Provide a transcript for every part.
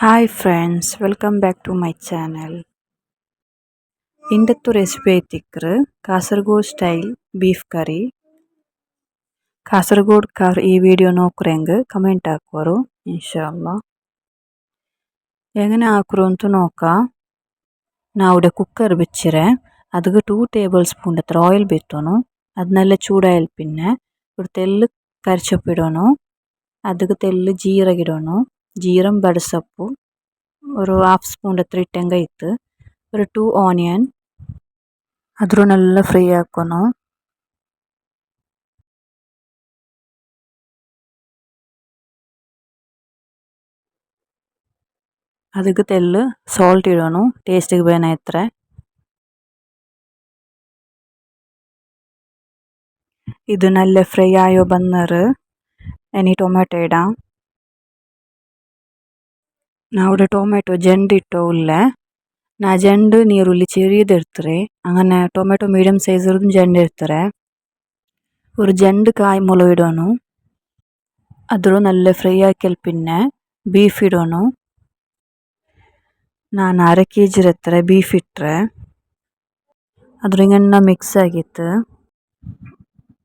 Hi friends, welcome back to my channel. ಇಂದತ್ತು recipe ಐತಿಕ್ರು Kasaragod style beef curry. Kasaragod ಕಾರ್ ಈ ವಿಡಿಯೋ ನೋಕ್ರೆಂಗ್ ಕಮೆಂಟ್ ಹಾಕೋರು ಇನ್ಶಾಲ್ಲಾ. എങ്ങനെ ആക്കുറോന്തു നോക്കാം. നാവിടെ കുക്കർ വെച്ചിരെ ಅದಕ್ಕೆ 2 ಟೇಬಲ್ ಸ್ಪೂನ್ ಹತ್ರ ಆಯಿಲ್ ಬಿತ್ತೋನು. ಅದನ್ನೆಲ್ಲ ಚೂಡಾಯಲ್ പിന്നെ ഒരു തെല്ല് കരച്ചപ്പിടോನು. ಅದಕ್ಕೆ തെല്ല് ജീരകിടോನು. ജീരം ಬಡಸಪ್ಪು ഒരു ഹാഫ് സ്പൂൺ ಹತ್ರ ഇട്ടെങ്കാಯ್ತು. ഒരു 2 ಆನಿಯನ್ ಅದ್ರ നല്ല ಫ್ರೈ ಹಾಕೋನು. ಅದಕ್ಕೆ തെല്ല് ಸಾಲ್ಟ್ ಇಡೋನು ಟೇಸ್ಟಿಗೆ ಬೇನಾಯ್ತ್ರೆ. ಇದು നല്ല ಫ್ರೈ ಆಯೋ ಬಂದರೆ ಎನಿ ಟೊಮೆಟೊ ಇಡ. ನಾവിടെ ಟೊಮೆಟೊ ಜೆಂಡು ಇಟ್ಟೋ ಉಲ್ಲೆ ನಾ ಜೆಂಡು ನೀರುಳ್ಳಿ ചെറിയതിರ್ತಾರೆ. അങ്ങനെ ಟೊಮೆಟೊ ಮೀಡಿಯಂ ಸೈಜ್ ಇರೋದು ಜೆಂಡು ಇರ್ತಾರೆ. ഒരു ജണ്ട് കായ് മുളക് ഇടണു. അതൊരു നല്ല ഫ്രൈ ആക്കിയാൽ പിന്നെ ബീഫ് ഇടണു. ನಾನು 1/2 kg ಹತ್ರ ಬೀಫ್ ಇಟ್ಟರೆ ಅದ್ರಿಂಗನ್ನ ಮಿಕ್ಸ್ ಆಗಿತ್ತು.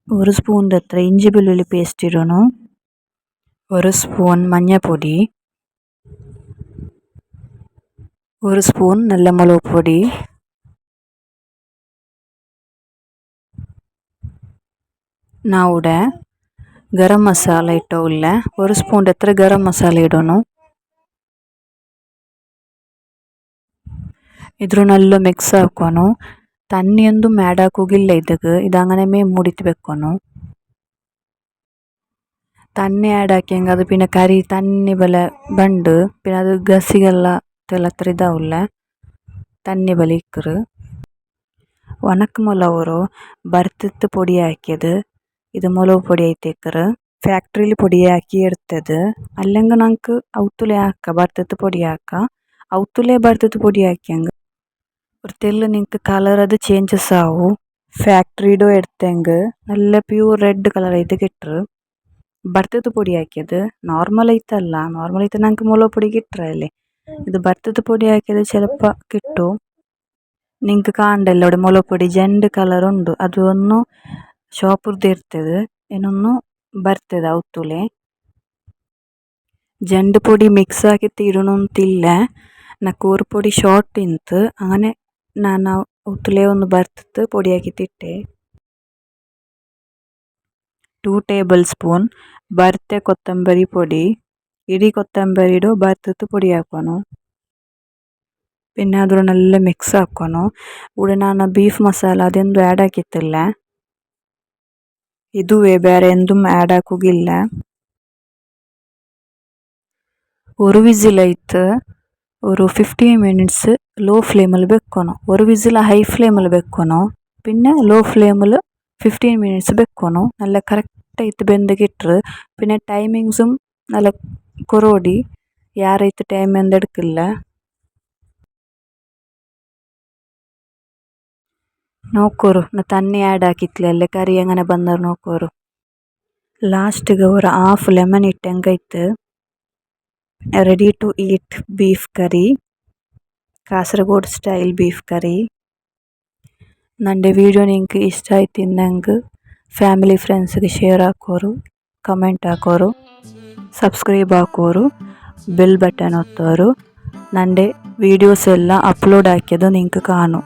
1 ಸ್ಪೂನ್ ಹತ್ರ ಇಂಜಿ ಬೆಳ್ಳುಳ್ಳಿ ಪೇಸ್ಟ್ ಇಡೋನು. 1 ಸ್ಪೂನ್ മഞ്ഞപ്പൊടി, 1 ಸ್ಪೂನ್ നല്ല മുളക് പൊടി, ನಾವುಡೆ ಗರಂ ಮಸಾಲ ಇಟ್ಟವುಳ್ಳೆ 1 ಸ್ಪೂನ್ ಹತ್ರ ಗರಂ ಮಸಾಲ ಇಡೋನು. ಇದ್ರ നല്ല ಮಿಕ್ಸ್ ಹಾಕೋನು. തണ്ണിയൊന്നും ആഡ് ആക്കുകയില്ല ಇದಕ್ಕೆ. ഇതങ്ങനെ മൂടിയിട്ട് വെക്കോನು. തണ്ണി ആഡ് ആക്കിയെങ്കിൽ അത് പിന്നെ കറി തണ്ണി പോലെ ಬಂಡು പിന്നെ ಅದು ಗಸಿಗೆಲ್ಲ ತೆಲತ್ರ ಇದಾವುಳ್ಳೆ ತಣ್ಣಿ ಬಲೆ ಇಕ್ಕರು. ಒಣಕ ಮೊಲವರು ಬರ್ತತ್ತು പൊടി ಹಾಕಿയത്. ഇത് മുളക് പൊടി ആയിത്തേക്കറ് ಫ್ಯಾಕ್ಟ್ರಿಲಿ പൊടി ಹಾಕಿ ಇಡ್ತದೆ. അല്ലെങ്കിൽ നമുക്ക് ഔത്തുಲೆ ಹಾಕ ಬರ್ತತ್ತು പൊടി ಹಾಕ. ഔത്തുಲೆ ಬರ್ತತ್ತು പൊടി ಹಾಕ್ಯಂಗ ഒരു തെല്ല് നിങ്ങൾക്ക് കളർ അത് ചേഞ്ചസ് ആവും. ಫ್ಯಾಕ್ಟ್ರಿಡು എടുത്തെങ്കിൽ നല്ല പ്യൂർ ರೆಡ್ കളർ ആയിട്ട് കിട്ടറ്. ಬರ್ತತ್ತು പൊടി ಹಾಕಿയത് നോർമൽ ಐತಲ್ಲ. നോർമൽ ಐತೆ നമുക്ക് മുളക് പൊടി കിട്ടറല്ലേ. ഇത് ಬರ್ತತ್ತು പൊടി ಹಾಕಿയത് ചിലപ്പോൾ കിട്ടും. നിങ്ങൾക്ക് കാണണ്ടല്ലോ അവിടെ മുളക് പൊടി ಜೆಂಡು ಕಲರ್ ಉಂಡು. ಅದು ಒಂದು ಶಾಪುರ್ದು ಇರ್ತದೆ, ಇನ್ನೊಂದು ಬರ್ತದೆ ಔತುಲೆ. ಜೆಂಡು പൊടി ಮಿಕ್ಸ್ ಆಗಿ ಇಡೋಣಂತಿಲ್ಲ. ನಕ್ಕು ഒരു പൊടി ಶಾರ್ಟ್ ಇಂತು അങ്ങനെ ನಾನು ಔತುಲೆ ಒಂದು ಬರ್ತತ್ತು പൊടി ಹಾಕಿತ್ತಿಟ್ಟೆ. 2 ಟೇಬಲ್ ಸ್ಪೂನ್ ಬರ್ತೆ ಕೊತ್ತಂಬರಿ പൊടി. ಇಡೀ ಕೊತ್ತಂಬರಿಡು ಬರ್ತತ್ತು പൊടി ಹಾಕೋನು. പിന്നെ ಅದ್ರ നല്ല ಮಿಕ್ಸ್ ಹಾಕೋನು. ഇവിടെ ನಾನು ಬೀಫ್ ಮಸಾಲ ಅದೆಂದು ಆ್ಯಡ್ ಹಾಕಿತ್ತಿಲ್ಲ. ಇದುವೇ ಬೇರೆ ಎಂದೂ ಆ್ಯಡ್ ಹಾಕೋಗಿಲ್ಲ. ഒരു വിസിലായിട്ട് ഒരു 15 മിനിറ്റ്സ് ಲೋ ಫ್ಲೇಮಲ್ಲಿ ಬೆಕ್ಕೋನು. ഒരു വിസിൽ ಹೈ ಫ್ಲೇಮಲ್ಲಿ ಬೆಕ್ಕೋನು. പിന്നെ ಲೋ ಫ್ಲೇಮಲ್ಲಿ 15 മിനിറ്റ്സ് ಬೆಕ್ಕೋನು. നല്ല കറക്റ്റായിട്ട് ಬೆಂದಗಿಟ್ರು. പിന്നെ ടൈമിങ്സും നല്ല ಕೊರೋಡಿ ಯಾರೈತೆ ಟೈಮ್ ಎಂದೆಡ್ಕಿಲ್ಲ. ನೋಕೋರು ನಾ ತಣ್ಣಿ ಆ್ಯಡ್ ಹಾಕಿತ್ಲೆ ಅಲ್ಲೇ ಕರಿ അങ്ങനെ ಬಂದರು ನೋಕೋರು. ಲಾಸ್ಟಿಗೆ ഒരു ಹಾಫ್ ಲೆಮನ್ ಇಟ್ಟಂಗಾಯ್ತು. Ready to eat beef curry, Kasaragod style beef curry. ನನ್ನ ವಿಡಿಯೋ ನಿಂಗೆ ಇಷ್ಟ ಆಯ್ತಿಂದಂಗೆ ಫ್ಯಾಮಿಲಿ ಫ್ರೆಂಡ್ಸ್ಗೆ ಶೇರ್ ಹಾಕೋರು, ಕಮೆಂಟ್ ಹಾಕೋರು, ಸಬ್ಸ್ಕ್ರೈಬ್ ಹಾಕೋರು, ಬೆಲ್ ಬಟನ್ ಒತ್ತೋರು. ನನ್ನ ವೀಡಿಯೋಸ್ ಎಲ್ಲ ಅಪ್ಲೋಡ್ ಹಾಕಿದ್ದು ನಿಂಗೆ ಕಾಣು.